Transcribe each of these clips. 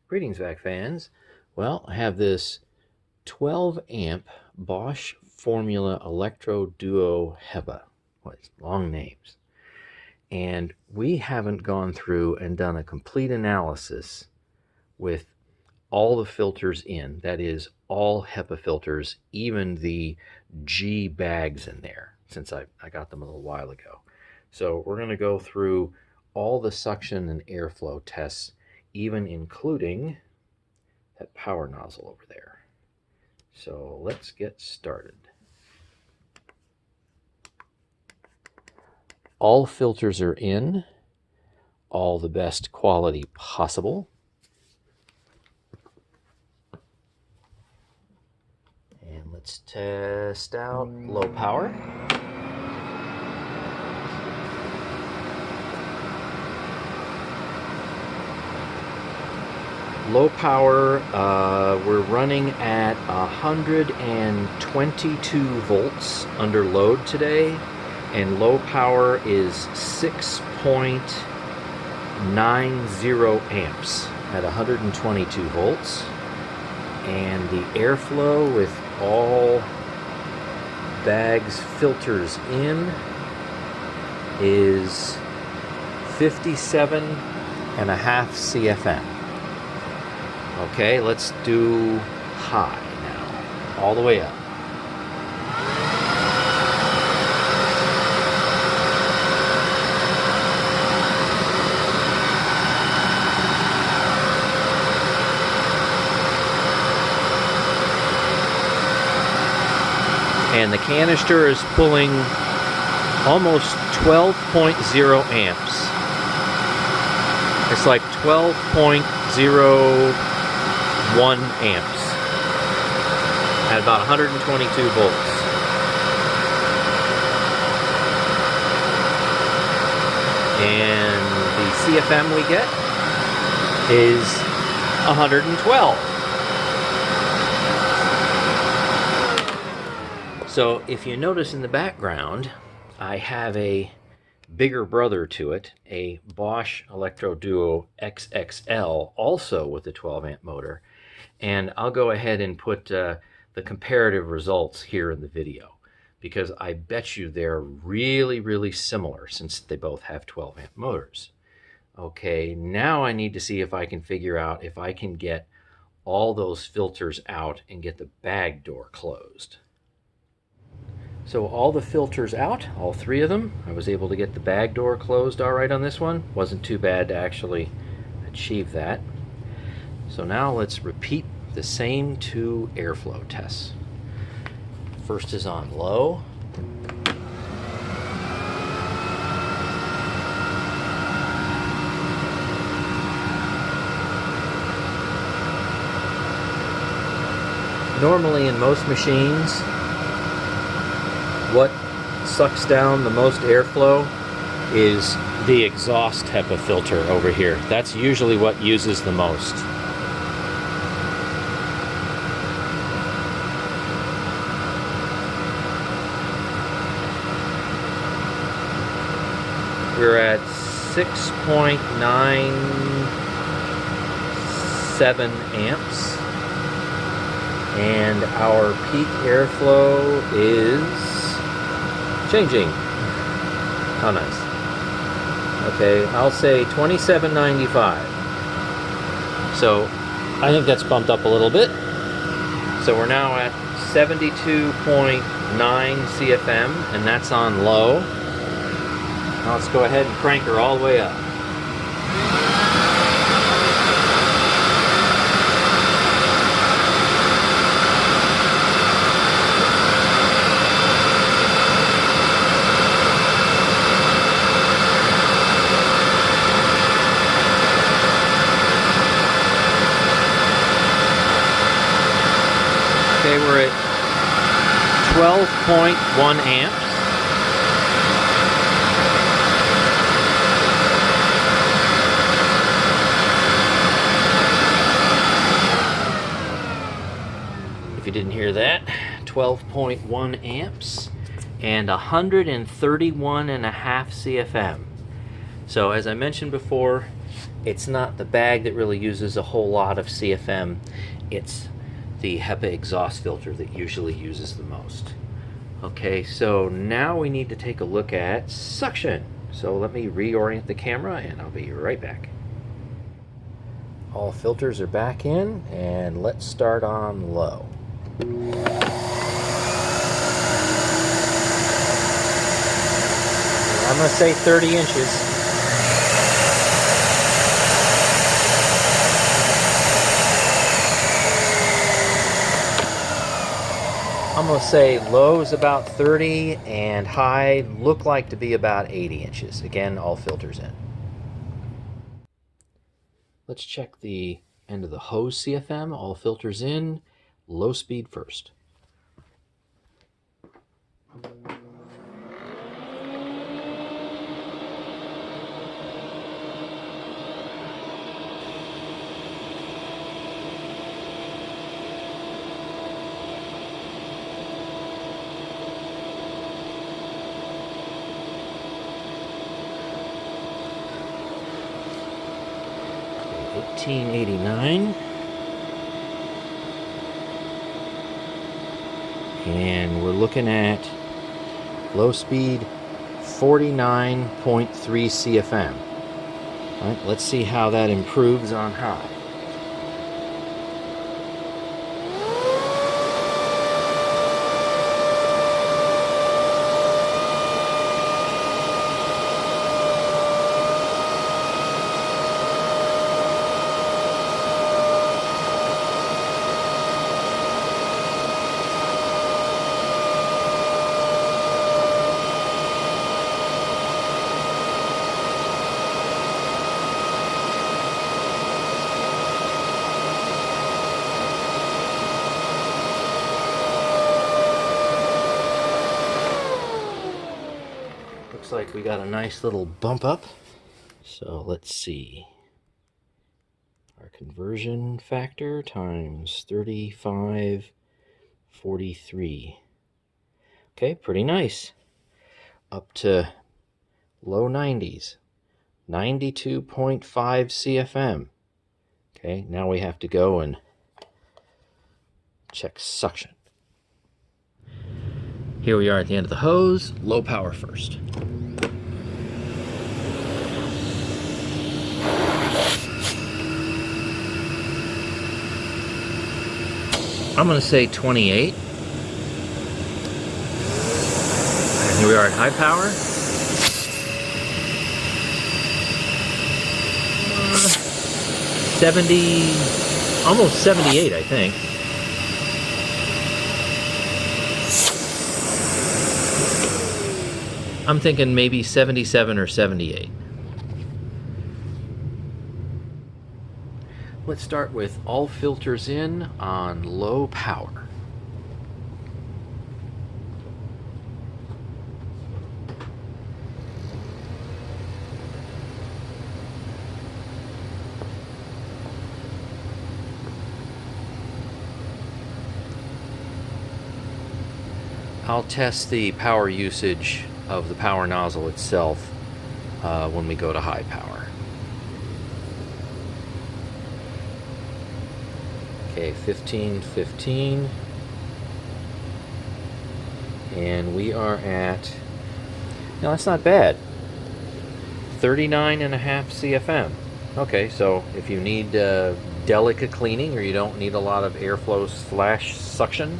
Greetings, VAC fans. Well, I have this 12 amp Bosch Formula Electro Duo HEPA. Well, it's long names. And we haven't gone through and done a complete analysis with all the filters in. That is, all HEPA filters, even the G bags in there, since I got them a little while ago. So we're going to go through all the suction and airflow tests, even including that power nozzle over there. So let's get started. All filters are in, all the best quality possible. And let's test out low power. Low power, we're running at 122 volts under load today, and low power is 6.90 amps at 122 volts. And the airflow with all bags filters in is 57.5 CFM. Okay, let's do high now, all the way up. And the canister is pulling almost 12.0 amps. It's like 12.01 amps at about 122 volts. And the CFM we get is 112. So if you notice in the background, I have a bigger brother to it, a Bosch Electro Duo XXL, also with a 12 amp motor. And I'll go ahead and put the comparative results here in the video, because I bet you they're really, really similar since they both have 12 amp motors. Okay, now I need to see if I can figure out if I can get all those filters out and get the bag door closed. So all the filters out, all three of them. I was able to get the bag door closed all right on this one. Wasn't too bad to actually achieve that. So now let's repeat the same two airflow tests. First is on low. Normally in most machines, what sucks down the most airflow is the exhaust HEPA filter over here. That's usually what uses the most. We're at 6.97 amps, and our peak airflow is changing. How nice. Okay, I'll say 27.95. So I think that's bumped up a little bit. So we're now at 72.9 CFM, and that's on low. Now let's go ahead and crank her all the way up. Okay, we're at 12.1 amps. If you didn't hear that, 12.1 amps and 131.5 CFM. So as I mentioned before, It's not the bag that really uses a whole lot of CFM. It's the HEPA exhaust filter that usually uses the most. Okay, so now we need to take a look at suction. So let me reorient the camera and I'll be right back. All filters are back in, and let's start on low. I'm going to say 30 inches. I'm going to say low is about 30 and high look like to be about 80 inches. Again, all filters in. Let's check the end of the hose CFM. All filters in. Low speed first. $18.89, and we're looking at low speed 49.3 CFM. All right, let's see how that improves on high. Looks like we got a nice little bump up. So let's see. Our conversion factor times 3543. Okay, pretty nice. Up to low 90s. 92.5 CFM. Okay, now we have to go and check suction. Here we are at the end of the hose. Low power first. I'm going to say 28. Here we are at high power. 70, almost 78, I think. I'm thinking maybe 77 or 78. Let's start with all filters in on low power. I'll test the power usage of the power nozzle itself when we go to high power. Okay, 15, and we are at, no, that's not bad, 39.5 CFM. Okay, so if you need delicate cleaning or you don't need a lot of airflow / suction,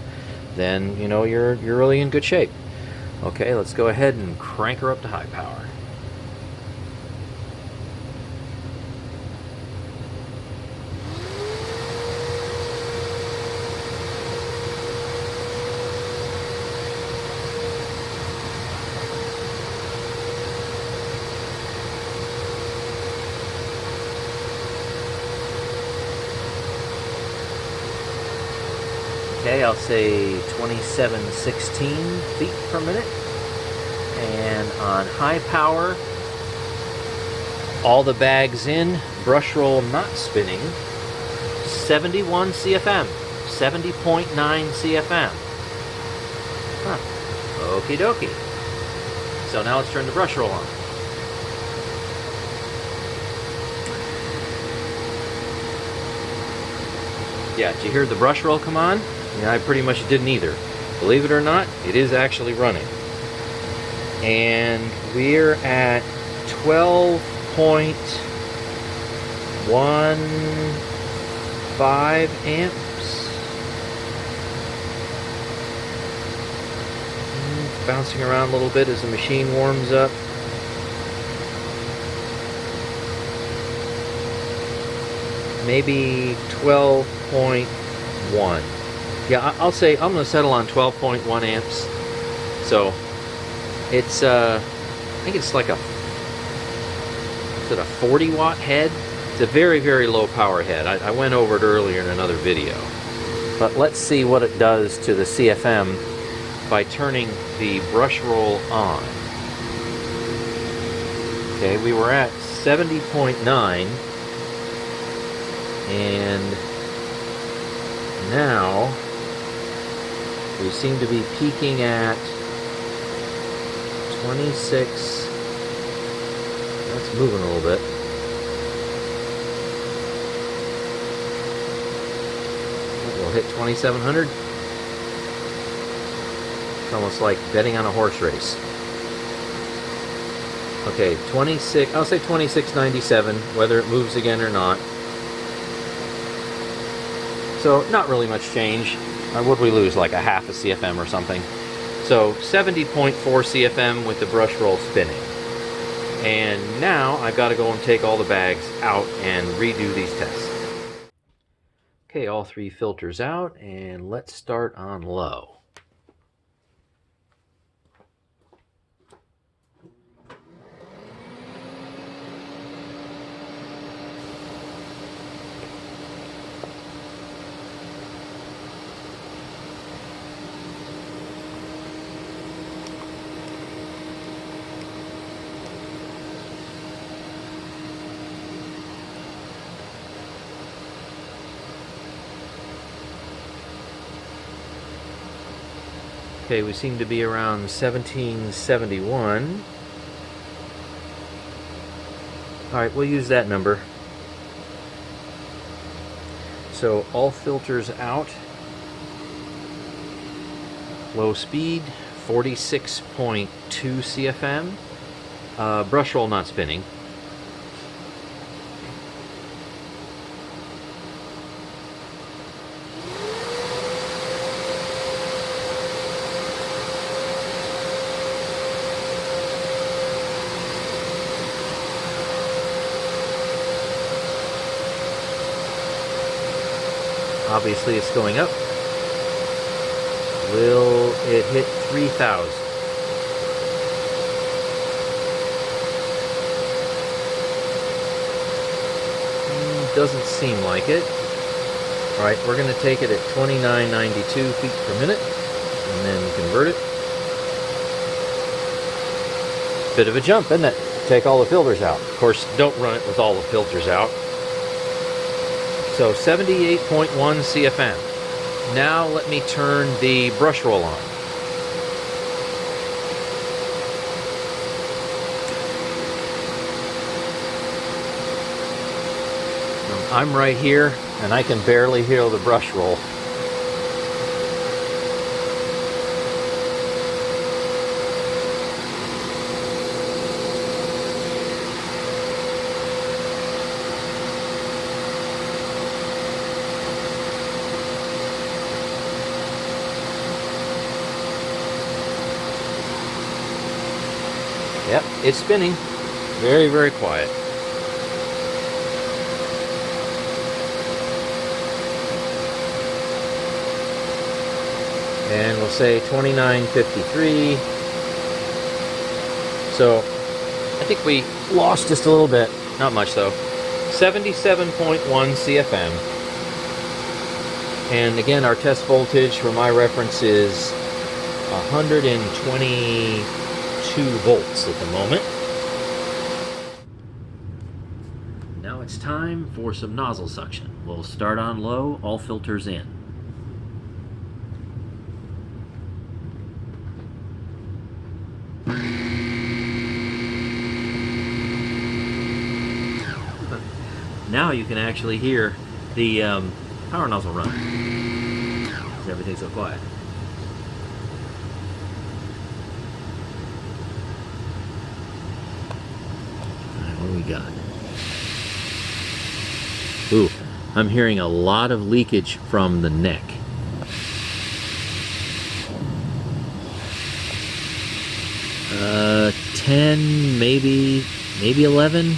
then you know you're really in good shape. Okay, let's go ahead and crank her up to high power. Okay, I'll say 2716 feet per minute. And on high power, all the bags in, brush roll not spinning, 71 CFM, 70.9 CFM. Huh, okie dokie. So now let's turn the brush roll on. Yeah, did you hear the brush roll come on? Yeah, I pretty much didn't either. Believe it or not, it is actually running. And we're at 12.15 amps. Bouncing around a little bit as the machine warms up. Maybe 12.1. Yeah, I'll say I'm going to settle on 12.1 amps. So it's, I think it's like a 40 watt head? It's a very, very low power head. I went over it earlier in another video. But let's see what it does to the CFM by turning the brush roll on. Okay, we were at 70.9. And now we seem to be peaking at 26. That's moving a little bit. We'll hit 2,700. It's almost like betting on a horse race. Okay, 26. I'll say 26.97, whether it moves again or not. So not really much change. Would we lose like a half a CFM or something? So 70.4 CFM with the brush roll spinning. And now I've got to go and take all the bags out and redo these tests. Okay, all three filters out, and let's start on low. Okay, we seem to be around 1771. Alright, we'll use that number. So all filters out. Low speed, 46.2 CFM. Brush roll not spinning. Obviously it's going up. Will it hit 3,000? Doesn't seem like it. Alright, we're going to take it at 2992 feet per minute and then convert it. Bit of a jump, isn't it? Take all the filters out. Of course, don't run it with all the filters out. So 78.1 CFM. Now let me turn the brush roll on. I'm right here and I can barely hear the brush roll. Yep, it's spinning. Very, very quiet. And we'll say 2953. So I think we lost just a little bit. Not much though. 77.1 CFM. And again, our test voltage for my reference is 122 volts at the moment. Now it's time for some nozzle suction. We'll start on low, all filters in. Now you can actually hear the Power nozzle run. Everything's so quiet. Alright, what do we got? Ooh, I'm hearing a lot of leakage from the neck. Uh, 10, maybe 11.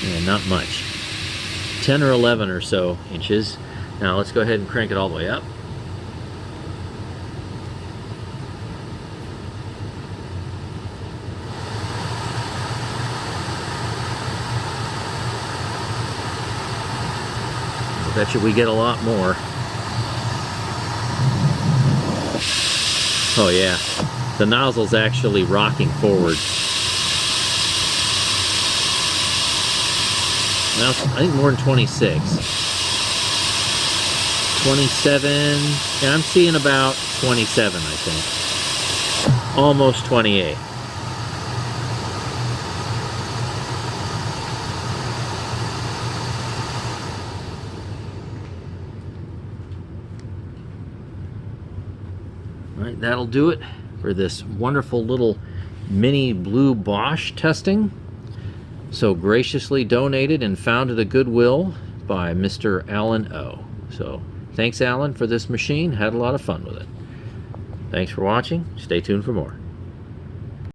Yeah, not much. 10 or 11 or so inches. Now let's go ahead and crank it all the way up. I bet you we get a lot more. Oh yeah, the nozzle's actually rocking forward. Well, I think more than 26. 27, yeah, I'm seeing about 27, I think. Almost 28. All right, that'll do it for this wonderful little mini blue Bosch testing. So graciously donated and found at a Goodwill by Mr. Alan O. So thanks, Alan, for this machine. Had a lot of fun with it. Thanks for watching. Stay tuned for more.